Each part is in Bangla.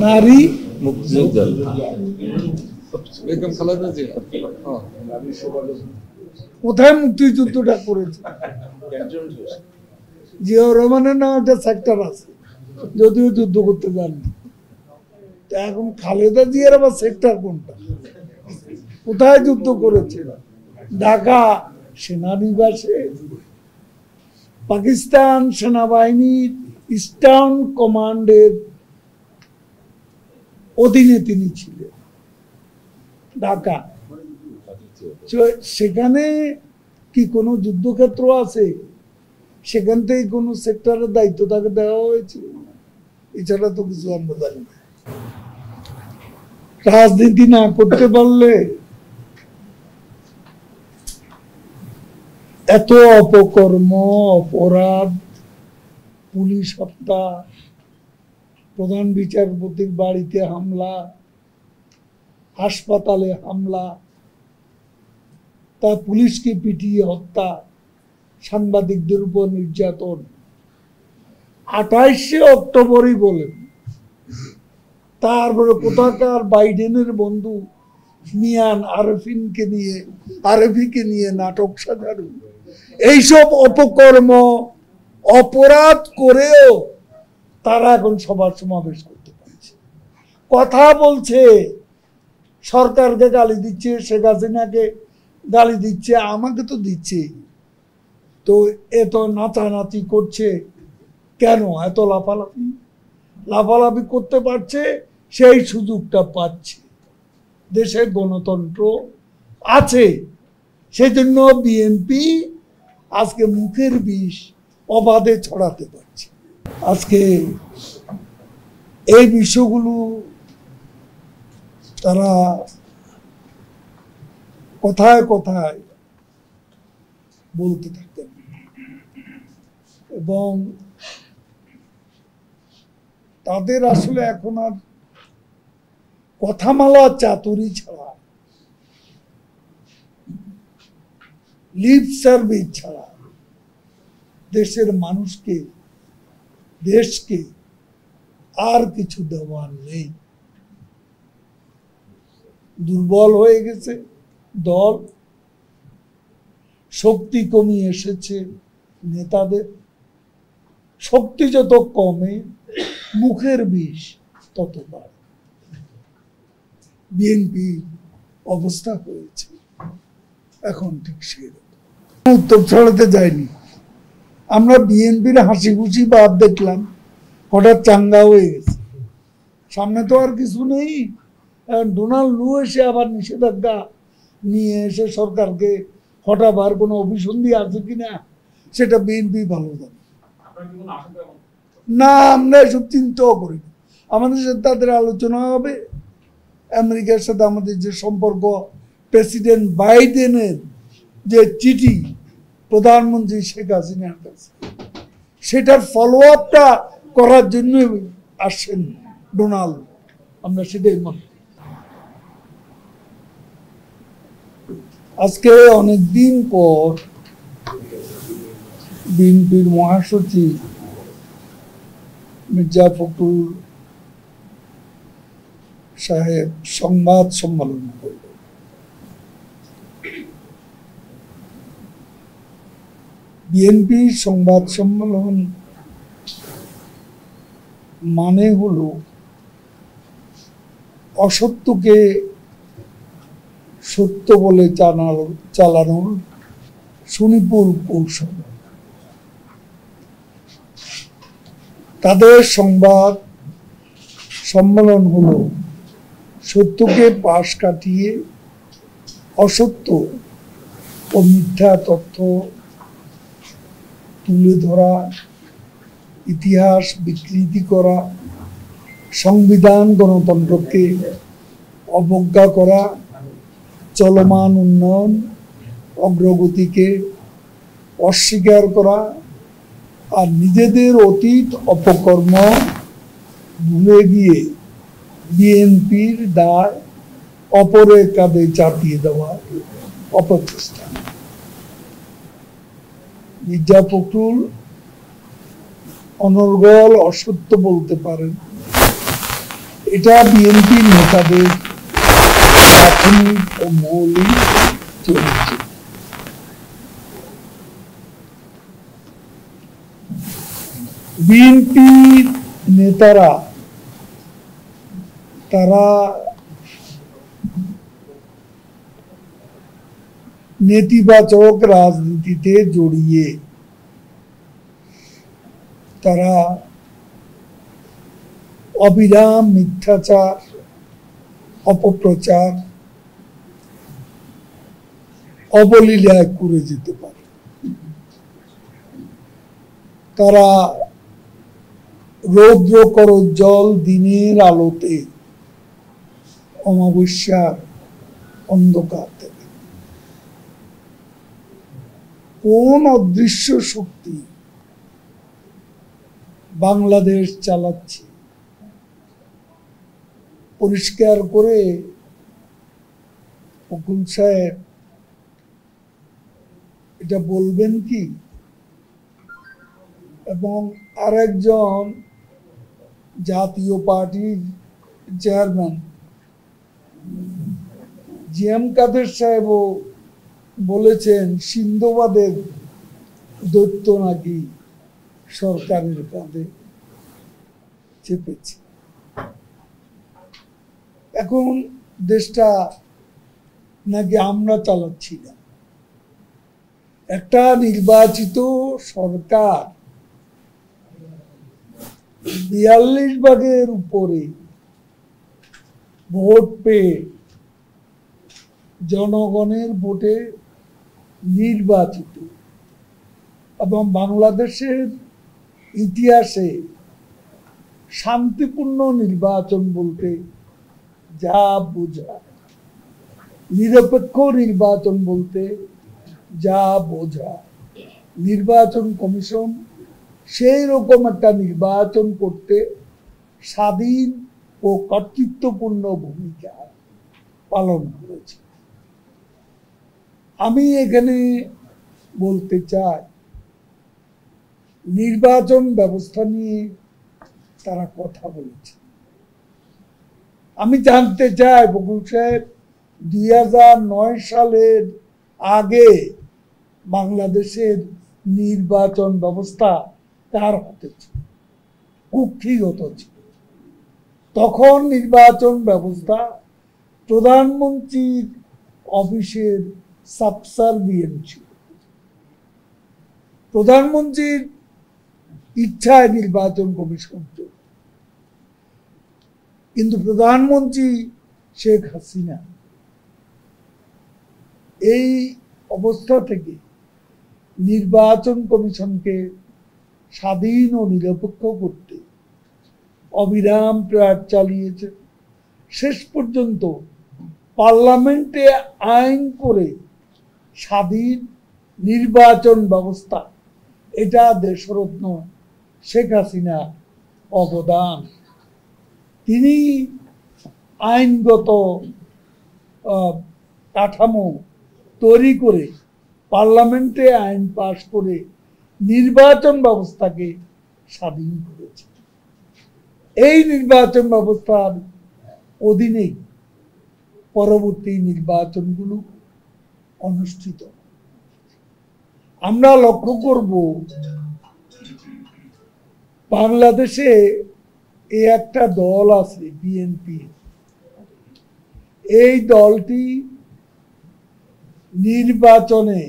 নারী কোথায় মুক্তিযুদ্ধটা করেছে? জিয়াউর রহমানের নামে একটা সেক্টর আছে, যদিও যুদ্ধ করতে যাননি। এখন খালেদা জিয়ার আবার সেক্টর কোনটা? কোথায় যুদ্ধ করেছে? ঢাকা সেনানিবাসে পাকিস্তান সেনাবাহিনীর ইস্টার্ন কমান্ডের অধীনে তিনি ছিলেন, ঢাকা। সেখানে কি কোনো যুদ্ধক্ষেত্র আছে? সেখান থেকে কোনো সেক্টরের দায়িত্ব তাকে দেওয়া হয়েছিল? এছাড়া তো কিছু আমরা জানি না। রাজনীতি না করতে পারলে এত অপকর্ম, অপরাধ, পুলিশ হত্যা, প্রধান বিচারপতির বাড়িতে হামলা, হাসপাতালে হামলা, তা পুলিশকে পিটিয়ে হত্যা, সাংবাদিকদের উপর নির্যাতন। 28শে অক্টোবরই বলেন, তারপরে কোথাকার বাইডেনের বন্ধু মিয়ান আরফিকে নিয়ে নাটক সাজানো, এইসব অপকর্ম অপরাধ করেও তারা এখন সভা সমাবেশ করতে পারছে, কথা বলছে, সরকারকে গালি দিচ্ছে, শেখ হাসিনাকে গালি দিচ্ছে, আমাকে তো দিচ্ছে। তো এত নাচানাচি করছে কেন? এত লাফালাফি করতে পারছে, সেই সুযোগটা পাচ্ছে। দেশে গণতন্ত্র আছে, সেজন্য বিএনপি আজকে মুখের বিষ অবাধে ছড়াতে পারছে। আজকে এই বিষয়গুলো তারা কথায় কথায় বলতে থাকতেন এবং তাদের আসলে এখন আর কথামালা চাতুরি ছাড়া, লিপ সার্ভিস ছাড়া দেশের মানুষকে, দেশকে আর কিছু দেওয়ার নেই। দুর্বল হয়ে গেছে দল, শক্তি কমিয়ে এসেছে নেতাদের। শক্তি যত কমে মুখের বিষ তত বাড়ে। বিএনপি অবস্থা হয়েছে এখন ঠিক সেরকম। উত্তর ছড়াতে যায়নি, আমরা বিএনপির হাসি খুশি ভাব দেখলাম, হঠাৎ চাঙ্গা হয়ে গেছে। সামনে তো আর কিছু নেই। ডোনাল্ড লু এসে আবার নিষেধাজ্ঞা নিয়ে এসে সরকারকে হটাবার কোনো অভিসন্ধি আছে কিনা সেটা বিএনপি ভালো জানে না। আমরা এসব চিন্তাও করি না। আমাদের সাথে তাদের আলোচনা হবে। আমেরিকার সাথে আমাদের যে সম্পর্ক, প্রেসিডেন্ট বাইডেনের যে চিঠি প্রধানমন্ত্রী শেখ হাসিনার কাছে, সেটার ফলো আপটা করার জন্য আসছেন ডোনাল্ড। আমরা সেটাই মনে করি। আজকে অনেকদিন পর বিএনপির মহাসচিব মির্জা ফখরুল সাহেব সংবাদ সম্মেলন করল। বিএনপি সংবাদ সম্মেলন মানে হলো অসত্যকে সত্য বলে চালানোর সুনিপুণ কৌশল। তাদের সংবাদ সম্মেলন হলো সত্যকে পাশ কাটিয়ে অসত্য ও মিথ্যা তথ্য তুলে ধরা, ইতিহাস বিকৃতি করা, সংবিধান গণতন্ত্রকে অবজ্ঞা করা, চলমান উন্নয়ন অগ্রগতিকে অস্বীকার করা, আর নিজেদের অতীত অপকর্ম ভুলে গিয়ে বিএনপির দায় অপরের কাঁধে চাপিয়ে দেওয়া অপচেষ্টা। মির্জা ফখরুল অনর্গল অসত্য বলতে পারেন, এটা বিএনপি নেতাদের প্রাথমিক ও মৌলিক চরিত্র। বিএনপি নেতারা তারা নেতিবাচক রাজনীতিতে জড়িয়ে তারা অবিরাম মিথ্যাচার, অপপ্রচার, অবলীলায় করে যেতে পারে। তারা রৌদ্র করোজ্জ্বল দিনের আলোতে অমাবস্যার অন্ধকার থেকে কোন অদৃশ্য শক্তি বাংলাদেশ চালাচ্ছে পরিষ্কার করে ফখরুল সাহেব এটা বলবেন কি? এবং আরেকজন জাতীয় পার্টির চেয়ারম্যান জিএম কাদের সাহেবও বলেছেন সিন্ধুবাদের দৈত্য নাকি সরকারের কাঁধে চেপেছে। এখন দেশটা নাকি আমরা চালাচ্ছি না। একটা নির্বাচিত সরকার ৪২ ভাগের উপরে ভোট পেয়ে জনগণের ভোটে নির্বাচিত এবং বাংলাদেশের ইতিহাসে শান্তিপূর্ণ নির্বাচন বলতে যা বোঝায়, নিরপেক্ষ নির্বাচন বলতে যা বোঝায়, নির্বাচন কমিশন সেই রকম একটা নির্বাচন করতে স্বাধীন ও কর্তৃত্বপূর্ণ ভূমিকা পালন করেছে। আমি এখানে বলতে চাই, নির্বাচন ব্যবস্থা নিয়ে তারা কথা বলেছে। আমি জানতে চাই ফখরুল সাহেব ২০০৯ সালের আগে বাংলাদেশের নির্বাচন ব্যবস্থা কার হাতে ছিল? কুক্ষিগত ছিল। তখন নির্বাচন ব্যবস্থা প্রধানমন্ত্রীর অফিসের সাবসার্ভিয়েন্ট ছিল। প্রধানমন্ত্রীর ইচ্ছায় নির্বাচন কমিশন চলত। কিন্তু প্রধানমন্ত্রী শেখ হাসিনা এই অবস্থা থেকে নির্বাচন কমিশনকে স্বাধীন ও নিরপেক্ষ করতে অবিরাম প্রয়াস চালিয়েছে। শেষ পর্যন্ত পার্লামেন্টে আইন করে স্বাধীন নির্বাচন ব্যবস্থা, এটা দেশরত্ন শেখ হাসিনা অবদান। তিনি আইনগত কাঠামো তৈরি করে পার্লামেন্টে আইন পাশ করে নির্বাচন ব্যবস্থাকে স্বাধীন করেছে। এই নির্বাচন ব্যবস্থার অধীনেই পরবর্তী নির্বাচনগুলো অনুষ্ঠিত। আমরা লক্ষ্য করব বাংলাদেশে এই একটা দল আছে বিএনপি। এই দলটি নির্বাচনে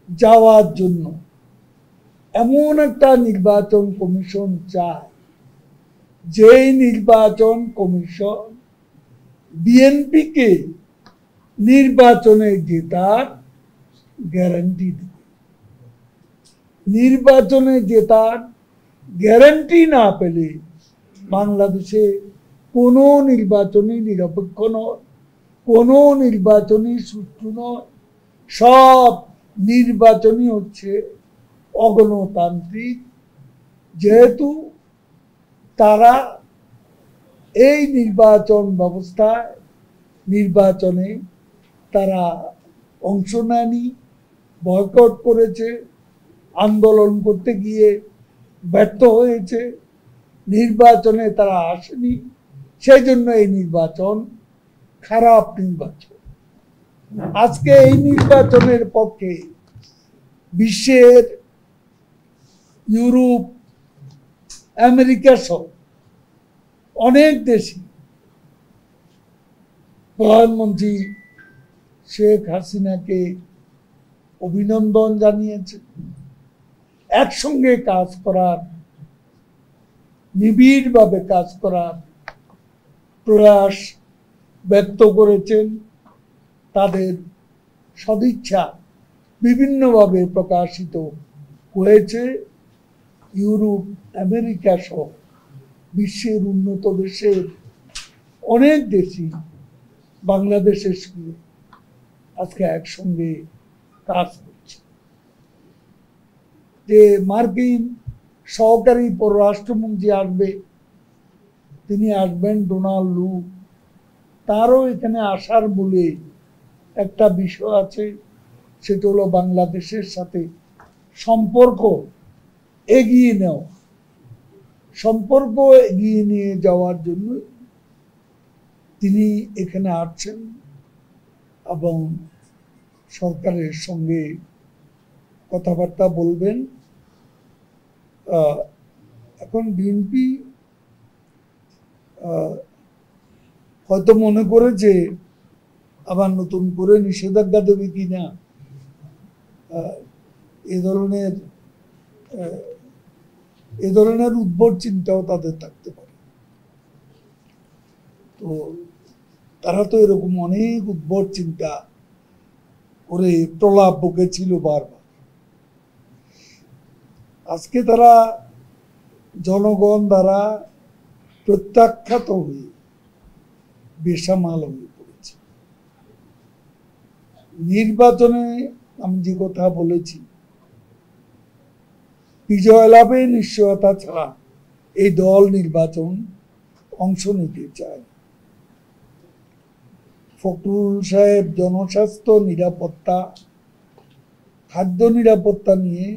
যাওয়ার জন্য এমন একটা নির্বাচন কমিশন চায়, যেই নির্বাচন কমিশন বিএনপিকে নির্বাচনে জেতার গ্যারান্টি দেবে। নির্বাচনে জেতার গ্যারান্টি না পেলে বাংলাদেশে কোনো নির্বাচনই নিরপেক্ষ নয়, কোনো নির্বাচনই সুষ্ঠু নয়। সব নির্বাচনই হচ্ছে অগণতান্ত্রিক, যেহেতু তারা এই নির্বাচন ব্যবস্থায় নির্বাচনে তারা অংশ নেয়নি, বয়কট করেছে, আন্দোলন করতে গিয়ে ব্যর্থ হয়েছে। নির্বাচনে তারা আসেনি, সেই জন্য এই নির্বাচন খারাপ নির্বাচন। আজকে এই নির্বাচনের পক্ষে বিশ্বের ইউরোপ, আমেরিকা সহ অনেক দেশই প্রধানমন্ত্রী শেখ হাসিনাকে অভিনন্দন জানিয়েছে, একসঙ্গে কাজ করার, নিবিড়ভাবে কাজ করার প্রয়াস ব্যক্ত করেছেন। তাদের সদিচ্ছা বিভিন্নভাবে প্রকাশিত হয়েছে। ইউরোপ, আমেরিকা সহ বিশ্বের উন্নত দেশের অনেক দেশই বাংলাদেশের সঙ্গে আজকে একসঙ্গে কাজ করছে। যে মার্কিন সহকারী পররাষ্ট্রমন্ত্রী আসবে, তিনি আসবেন ডোনাল্ড লু, তারও এখানে আসার বলে একটা বিষয় আছে, সেটা হলো বাংলাদেশের সাথে সম্পর্ক এগিয়ে নেওয়া। সম্পর্ক এগিয়ে নিয়ে যাওয়ার জন্য তিনি এখানে আসছেন এবং সরকারের সঙ্গে কথাবার্তা বলবেন। এখন বিএনপি হয়তো মনে করে যে আবার নতুন করে নিষেধাজ্ঞা দেবে কিনা, এ ধরনের উদ্ভট চিন্তাও তাদের থাকতে পারে। তো তারা তো এরকম অনেক উদ্ভট চিন্তা করে প্রলাপ বকেছিল বারবার। আজকে তারা জনগণ দ্বারা প্রত্যাখ্যাত হয়ে বেসামাল হয়ে পড়েছে। নির্বাচনে আমি যে কথা বলেছি, বিজয় লাভে নিশ্চয়তা ছাড়া এই দল নির্বাচন অংশ নিতে চায়। ফখরুল সাহেব জনস্বাস্থ্য, নিরাপত্তা, খাদ্য নিরাপত্তা নিয়ে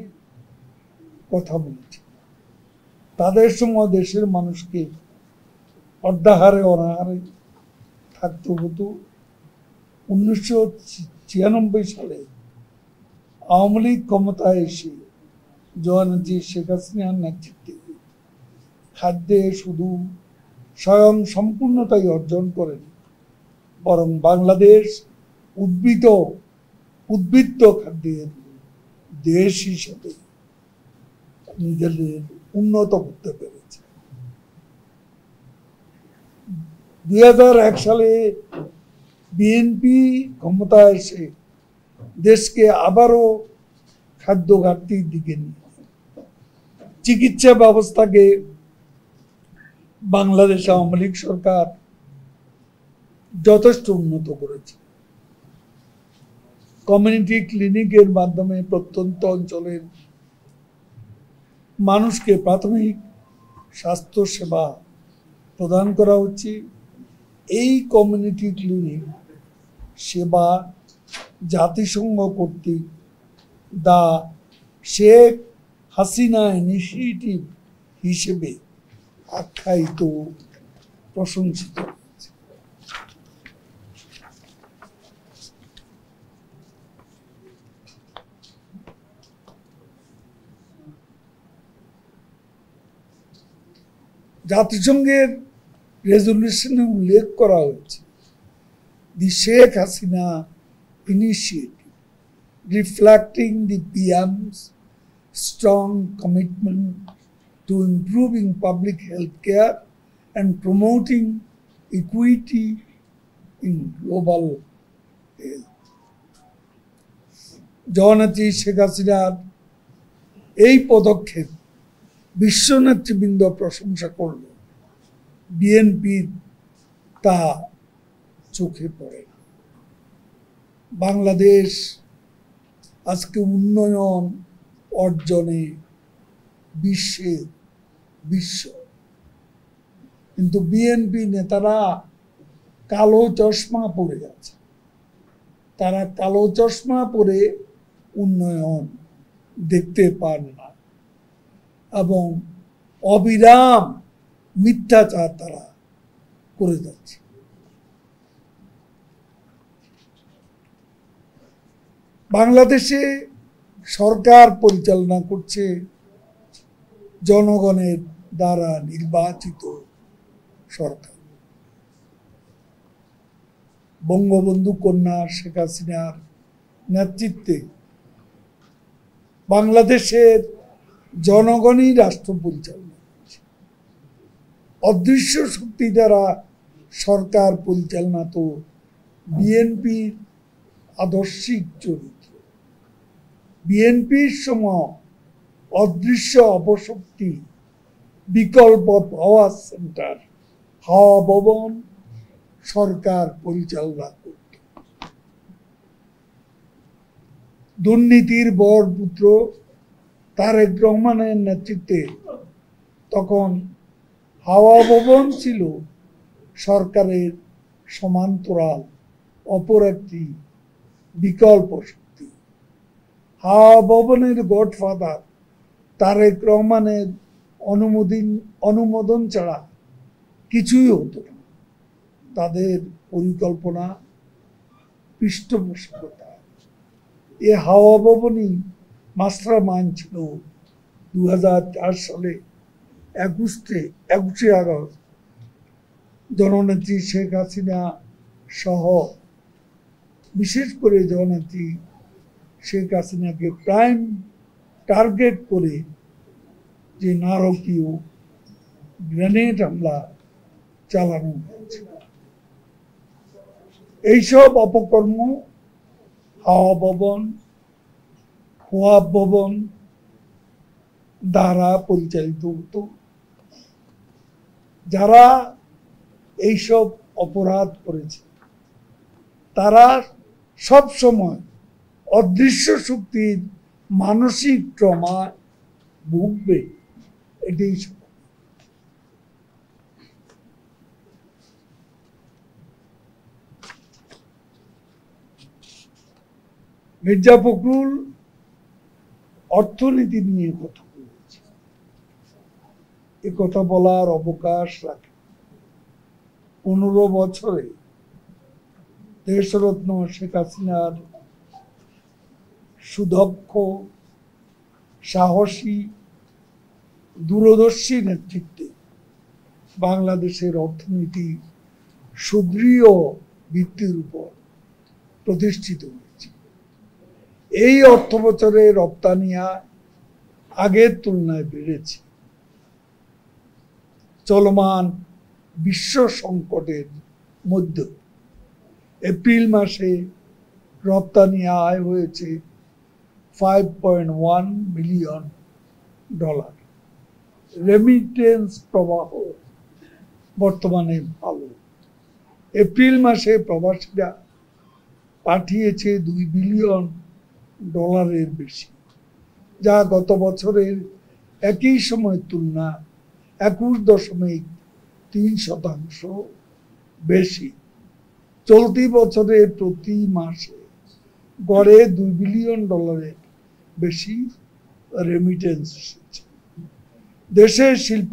কথা বলেছে। তাদের সময় দেশের মানুষকে অর্ধাহারে অনাহারে থাকতে হতো। 1996 সালে আওয়ামী লীগ ক্ষমতায় এসে জননেত্রী শেখ হাসিনার নেতৃত্বে খাদ্যে শুধু স্বয়ং সম্পূর্ণতাই অর্জন করেনি, বরং বাংলাদেশ উদ্বৃত্ত খাদ্যের দেশ হিসেবে নিজেদের উন্নত করতে পেরেছে। 2001 সালে বিএনপি ক্ষমতায় এসে দেশকে আবারও খাদ্য ঘাটতির দিকে নিয়ে, চিকিৎসা ব্যবস্থাকে বাংলাদেশ আওয়ামী লীগ সরকার যথেষ্ট উন্নত করেছে। কমিউনিটি ক্লিনিকের মাধ্যমে প্রত্যন্ত অঞ্চলের মানুষকে প্রাথমিক স্বাস্থ্য সেবা প্রদান করা হচ্ছে। এই কমিউনিটি ক্লিনিক সেবা জাতিসংঘ কর্তৃক দা শেখ হাসিনা ইনিশিয়েটিভ হিসেবে আখ্যায়িত, প্রশংসিত। জাতিসংঘের রেজলিউশনে উল্লেখ করা হয়েছে, the Sheikh Hasina initiative reflecting the PM's strong commitment to improving public health care and promoting equity in global health. জননেত্রী শেখ হাসিনার এই পদক্ষেপ বিশ্ব নেতৃবৃন্দ প্রশংসা করল, বিএনপির তা চোখে পড়ে না। বাংলাদেশ আজকে উন্নয়ন অর্জনে বিশ্ব, কিন্তু বিএনপি নেতারা কালো চশমা পরে আছে। তারা কালো চশমা পরে উন্নয়ন দেখতে পান না এবং অবিরাম মিথ্যাচার তারা করে যাচ্ছে। বাংলাদেশে সরকার পরিচালনা করছে জনগণের দ্বারা নির্বাচিত সরকার। বঙ্গবন্ধু কন্যা শেখ হাসিনার নেতৃত্বে বাংলাদেশের জনগণই রাষ্ট্র পরিচালনা করছে। অদৃশ্য শক্তি দ্বারা সরকার পরিচালনা তো বিএনপির আদর্শিক চরিত্র। বিএনপির সময় অদৃশ্য অপশক্তি বিকল্প পাওয়ার সেন্টার হাওয়া ভবন সরকার পরিচালনা করত। দুর্নীতির বরপুত্র তারেক রহমানের নেতৃত্বে তখন হাওয়া ভবন ছিল সরকারের সমান্তরাল অপর একটি বিকল্প শক্তি। হাওয়া ভবনের গডফাদার তারেক রহমানের অনুমোদন ছাড়া কিছুই হতো না। তাদের পরিকল্পনা, পৃষ্ঠপোষকতা, এ হাওয়া ভবনই মাস্টার মাইন্ড ছিল 2004 সালে 21শে আগস্ট জননেত্রী শেখ হাসিনা সহ বিশেষ করে জননেত্রী শেখ হাসিনাকে প্রাইম টার্গেট করে যে নারকীয় গ্রেনেড হামলা চালানো হয়েছে। এইসব অপকর্ম হাওয়া ভবন, খোয়াব ভবন দ্বারা পরিচালিত হতো। যারা এইসব অপরাধ করেছে তারা সব সময় অদৃশ্য শক্তির মানসিক ট্রমা ভুগবে, এটাই মির্জা ফখরুল অর্থনীতি নিয়ে কথা বলেছে, এ কথা বলার অবকাশ রাখে। 15 বছরে দেশরত্ন শেখ হাসিনার সুদক্ষ, সাহসী, দূরদর্শী নেতৃত্বে বাংলাদেশের অর্থনীতি সুদৃঢ় ভিত্তির উপর প্রতিষ্ঠিত হয়েছে। এই অর্থ বছরে রপ্তানি আগের তুলনায় বেড়েছে। চলমান বিশ্ব সংকটের মধ্যে এপ্রিল মাসে রপ্তানি আয় হয়েছে $5.1 বিলিয়ন। রেমিটেন্স প্রবাহ বর্তমানে ভালো। এপ্রিল মাসে প্রবাসীরা পাঠিয়েছে $2 বিলিয়ন বেশি, যা গত বছরের একই সময়ের তুলনা 21.3% বেশি। চলতি বছরে প্রতি মাসে গড়ে $2 বিলিয়ন বেশি রেমিটেন্স এসেছে। দেশের শিল্প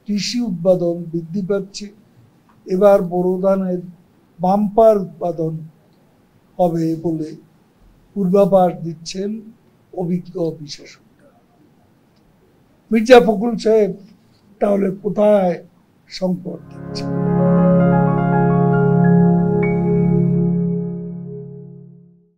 কৃষি উৎপাদন বৃদ্ধি পাচ্ছে। এবার বোরো ধানের বাম্পার উৎপাদন হবে বলে পূর্বাভাস দিচ্ছেন অভিজ্ঞ বিশেষজ্ঞরা। মির্জা ফখরুল সাহেব তাহলে কোথায় সংকট দিচ্ছে?